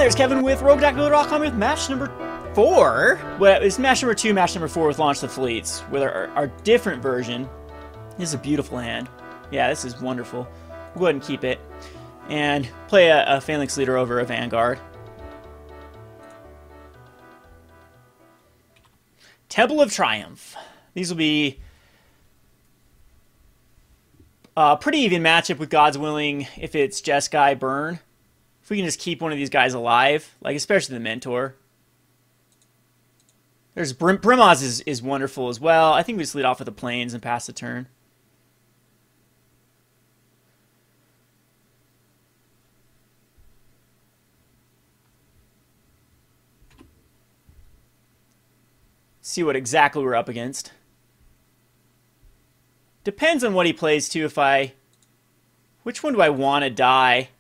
There's Kevin with RogueDackBuilder.com with match number 4. Well, it's match number 2, match number 4 with Launch the Fleets, with our different version. This is a beautiful hand. Yeah, this is wonderful. We'll go ahead and keep it. And play a Phalanx Leader over a Vanguard. Temple of Triumph. These will be a pretty even matchup with God's Willing if it's Jeskai Burn. If we can just keep one of these guys alive, like especially the Mentor. There's Brimaz is wonderful as well. I think we just lead off with the Plains and pass the turn. See what exactly we're up against. Depends on what he plays too. Which one do I want to die?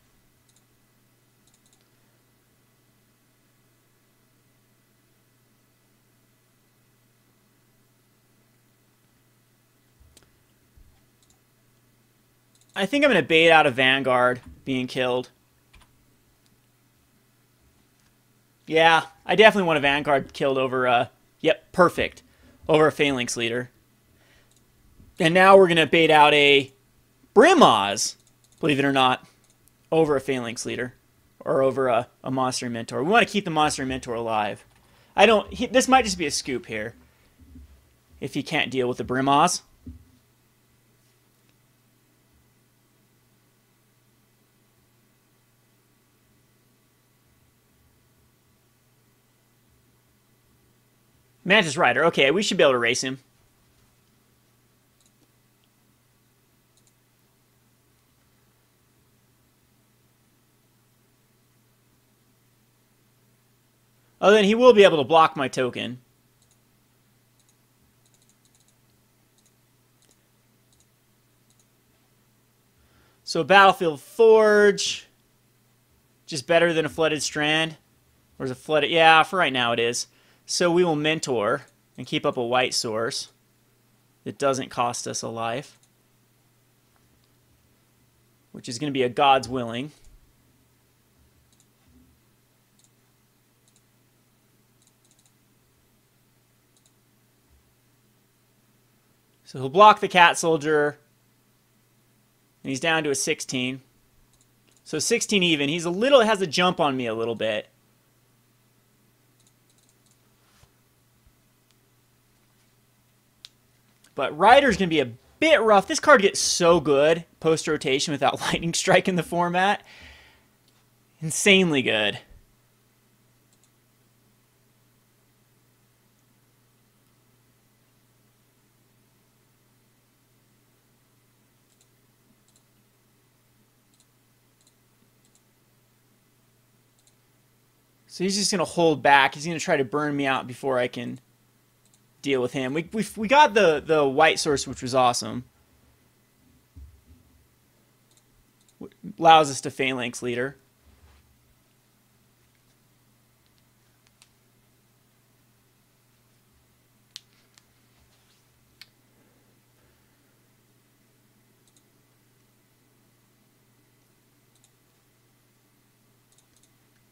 I think I'm going to bait out a Vanguard being killed. Yeah, I definitely want a Vanguard killed over yep, perfect. Over a Phalanx Leader. And now we're going to bait out a Brimaz, believe it or not, over a Phalanx Leader. Or over a Monster Mentor. We want to keep the Monster Mentor alive. This might just be a scoop here. If he can't deal with the Brimaz. Mantis Rider. Okay, we should be able to race him. Oh, then he will be able to block my token. So Battlefield Forge. Just better than a Flooded Strand. Or is it Flooded? Yeah, for right now it is. So we will Mentor and keep up a white source. It doesn't cost us a life. Which is going to be a God's Willing. So he'll block the Cat Soldier. And he's down to a 16. So 16 even. He's has a jump on me a little bit. But Rider's going to be a bit rough. This card gets so good post-rotation without Lightning Strike in the format. Insanely good. So he's just going to hold back. He's going to try to burn me out before I can deal with him. We got the white source, which was awesome. Allows us to Phalanx Leader.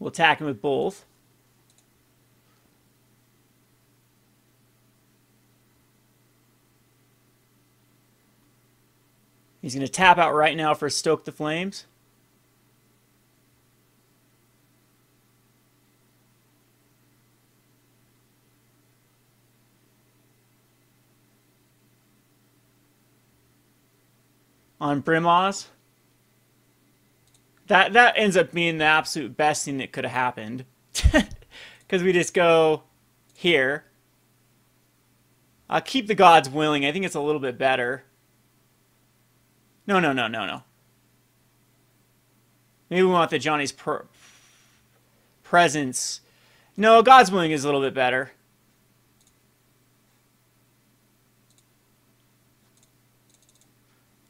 We'll attack him with both. He's going to tap out right now for Stoke the Flames. On Brimaz. That ends up being the absolute best thing that could have happened. Because we just go here. I'll keep the God's Willing. I think it's a little bit better. No. Maybe we want the Johnny's Presence. No, God's Willing is a little bit better.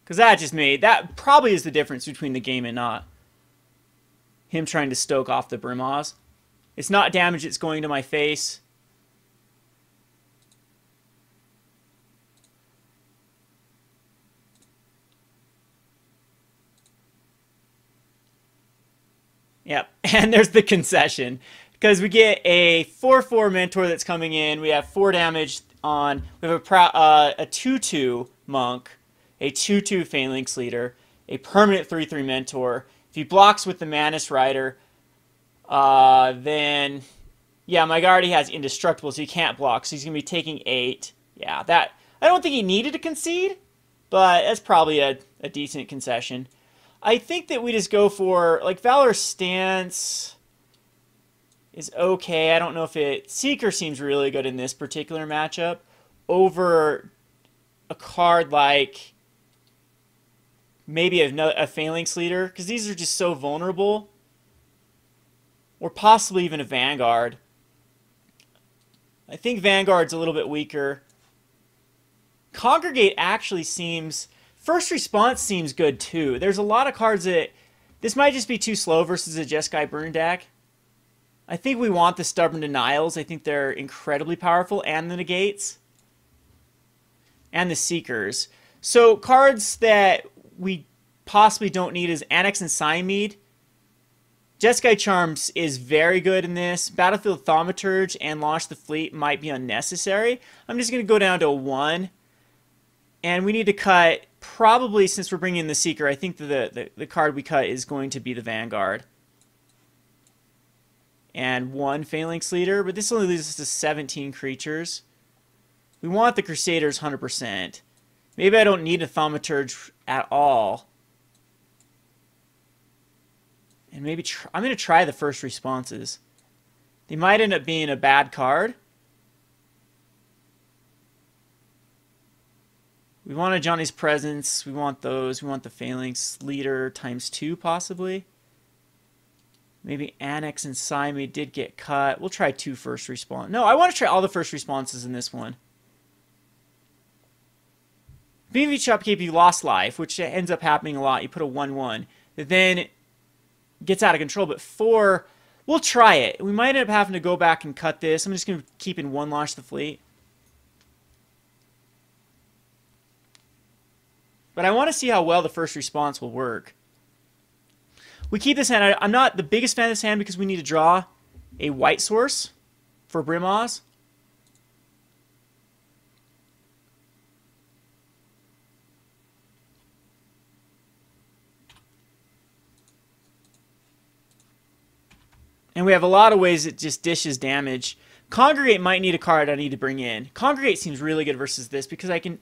Because that probably is the difference between the game and not. Him trying to stoke off the Brimaz. It's not damage that's going to my face. Yep, and there's the concession. Because we get a 4/4 Mentor that's coming in. We have 4 damage on. We have a 2/2 Monk, a 2/2 Phalanx Leader, a permanent 3/3 Mentor. If he blocks with the Mantis Rider, then yeah, my guy already has Indestructible, so he can't block. So he's gonna be taking 8. Yeah, that I don't think he needed to concede, but that's probably a decent concession. I think that we just go for like Valor Stance is okay. I don't know if it... Seeker seems really good in this particular matchup over a card like maybe a Phalanx Leader, because these are just so vulnerable. Or possibly even a Vanguard. I think Vanguard's a little bit weaker. Congregate actually seems... First Response seems good too. There's a lot of cards that... This might just be too slow versus a Jeskai Burn deck. I think we want the Stubborn Denials. I think they're incredibly powerful. And the Negates. And the Seekers. So cards that we possibly don't need is Annex and Siamede. Jeskai Charms is very good in this. Battlefield Thaumaturge and Launch the Fleet might be unnecessary. I'm just going to go down to a 1. And we need to cut, probably since we're bringing in the Seeker, I think the card we cut is going to be the Vanguard. And 1 Phalanx Leader, but this only leaves us to 17 creatures. We want the Crusaders 100%. Maybe I don't need a Thaumaturge at all. And maybe I'm going to try the First Responses. They might end up being a bad card. We want a Johnny's Presence. We want those. We want the Phalanx Leader ×2 possibly. Maybe Annex and Siamede did get cut. We'll try 2 First Response. No, I want to try all the First Responses in this one. BV Shopkeep, you lost life, which ends up happening a lot. You put a 1/1. That then gets out of control. But 4, we'll try it. We might end up having to go back and cut this. I'm just going to keep in 1 Launch the Fleet. But I want to see how well the First Response will work. We keep this hand. I'm not the biggest fan of this hand because we need to draw a white source for Brimaz. And we have a lot of ways it just dishes damage. Congregate might need a card I need to bring in. Congregate seems really good versus this because I could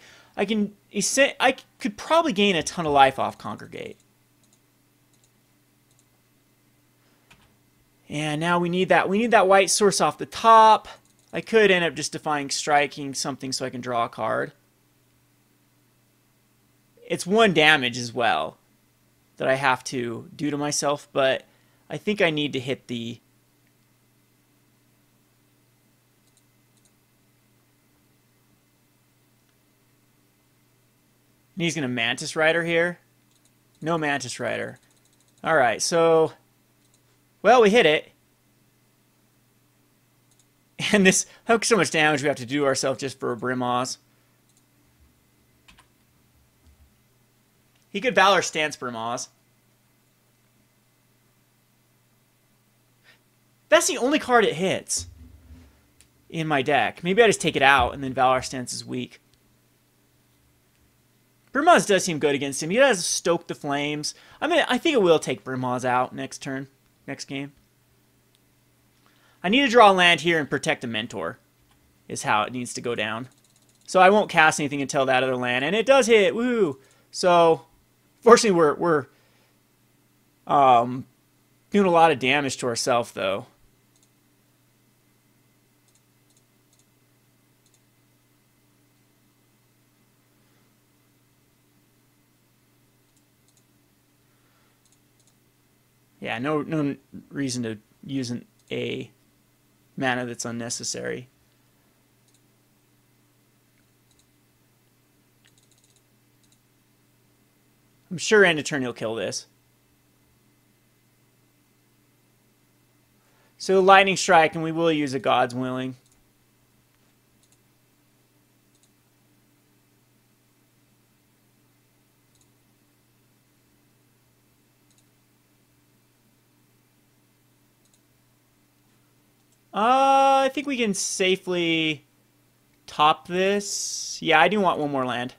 probably gain a ton of life off Congregate. And now we need that. We need that white source off the top. I could end up just defying striking something so I can draw a card. It's 1 damage as well that I have to do to myself, but I think I need to hit the... And he's going to Mantis Rider here. No Mantis Rider. Alright, so... Well, we hit it. And this... Look so much damage we have to do ourselves just for a Brimaz. He could Valor Stance Brimaz. That's the only card it hits in my deck. Maybe I just take it out and then Valor Stance is weak. Brimaz does seem good against him. He does Stoke the Flames. I think it will take Brimaz out next turn, next game. I need to draw a land here and protect a Mentor, is how it needs to go down. So I won't cast anything until that other land, and it does hit. Woohoo! So, fortunately, we're doing a lot of damage to ourselves, though. Yeah, no reason to use a mana that's unnecessary. I'm sure end of turn he'll kill this. So Lightning Strike, and we will use a God's Willing. I think we can safely top this. Yeah, I do want one more land.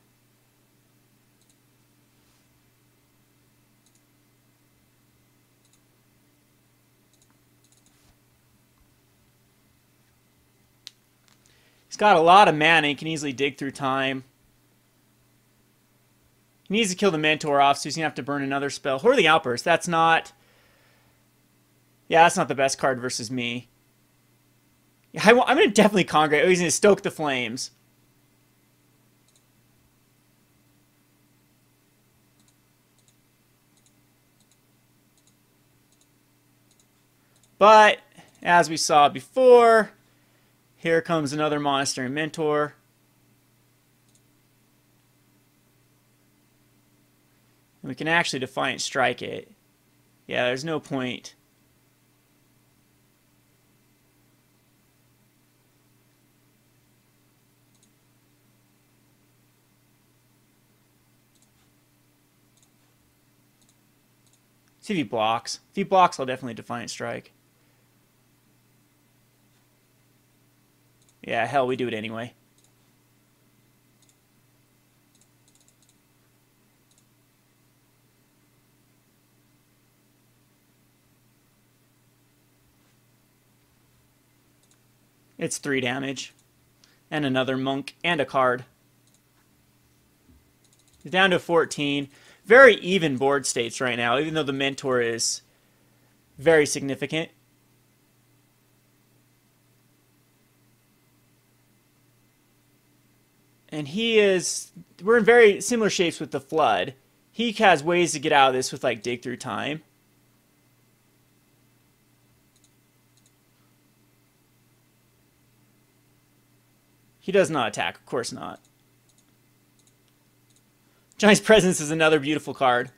He's got a lot of mana. He can easily dig through time. He needs to kill the Mentor off, so he's going to have to burn another spell. Whirling Outburst, that's not... Yeah, that's not the best card versus me. I'm going to definitely Congregate. Oh, he's going to stoke the flames. But, as we saw before, here comes another Monastery Mentor. And we can actually Defiant Strike it. Yeah, there's no point. See if he blocks. If he blocks, I'll definitely Defiant Strike. Yeah, hell, we do it anyway. It's 3 damage. And another monk and a card. He's down to 14. Very even board states right now, even though the Mentor is very significant. And we're in very similar shapes with the Flood. He has ways to get out of this with, like, Dig Through Time. He does not attack, of course not. Johnny's Presence is another beautiful card.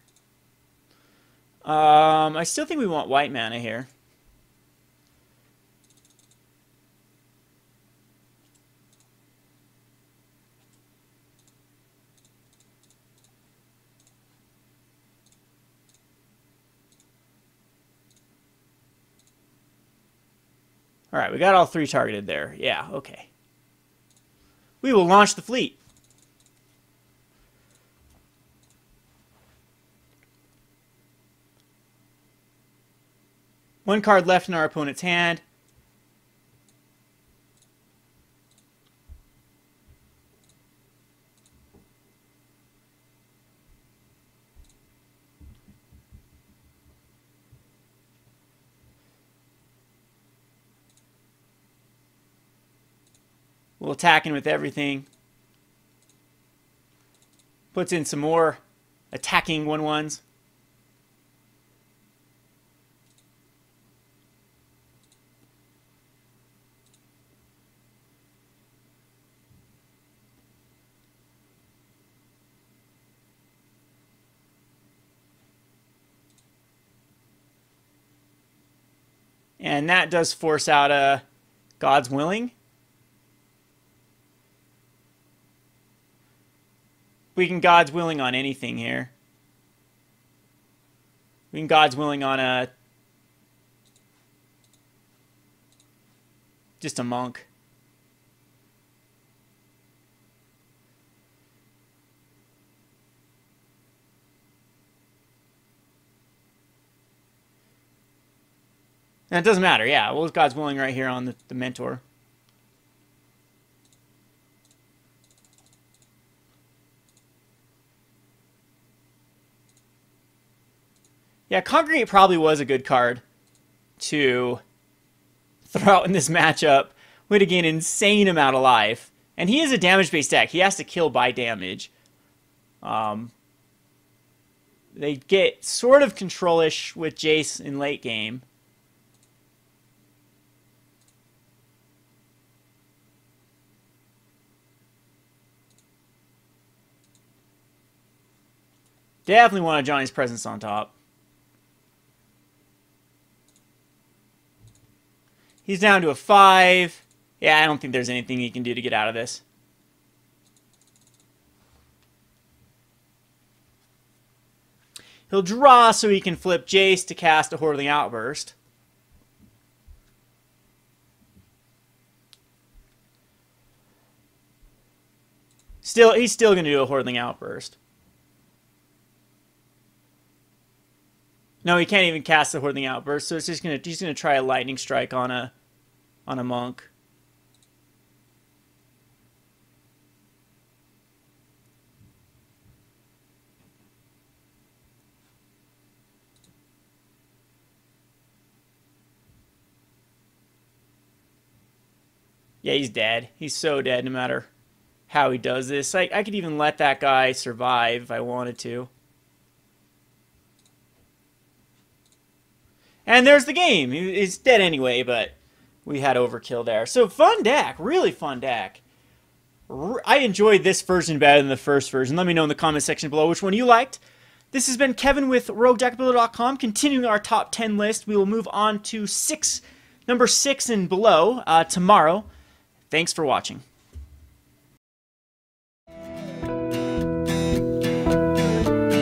I still think we want white mana here. Alright, we got all 3 targeted there. Yeah, okay. We will launch the fleet. One card left in our opponent's hand. We'll attack in with everything. Puts in some more attacking 1/1s. And that does force out a God's Willing. We can God's Willing on anything here. We can God's Willing on just a monk. And it doesn't matter, yeah. Well, God's Willing right here on the Mentor. Yeah, Congregate probably was a good card to throw out in this matchup. Would have gained an insane amount of life. And he is a damage-based deck. He has to kill by damage. They get sort of control-ish with Jace in late game. Definitely want a Johnny's Presence on top. He's down to a 5. Yeah, I don't think there's anything he can do to get out of this. He'll draw so he can flip Jace to cast a Whirling Outburst. He's still going to do a Hordeling Outburst. No, he can't even cast the Hordeling Outburst, so it's just he's gonna try a Lightning Strike on a monk. Yeah, he's dead. He's so dead no matter how he does this. I could even let that guy survive if I wanted to. And there's the game. He's dead anyway, but we had overkill there. So fun deck. Really fun deck. I enjoyed this version better than the first version. Let me know in the comment section below which one you liked. This has been Kevin with RogueDeckBuilder.com. Continuing our top 10 list, we will move on to number 6 and below tomorrow. Thanks for watching.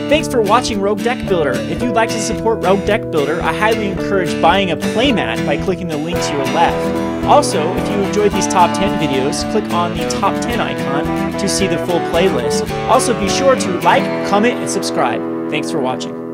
Thanks for watching Rogue Deck Builder. If you'd like to support Rogue Deck Builder, I highly encourage buying a playmat by clicking the link to your left. Also, if you enjoyed these top 10 videos, click on the top 10 icon to see the full playlist. Also, be sure to like, comment, and subscribe. Thanks for watching.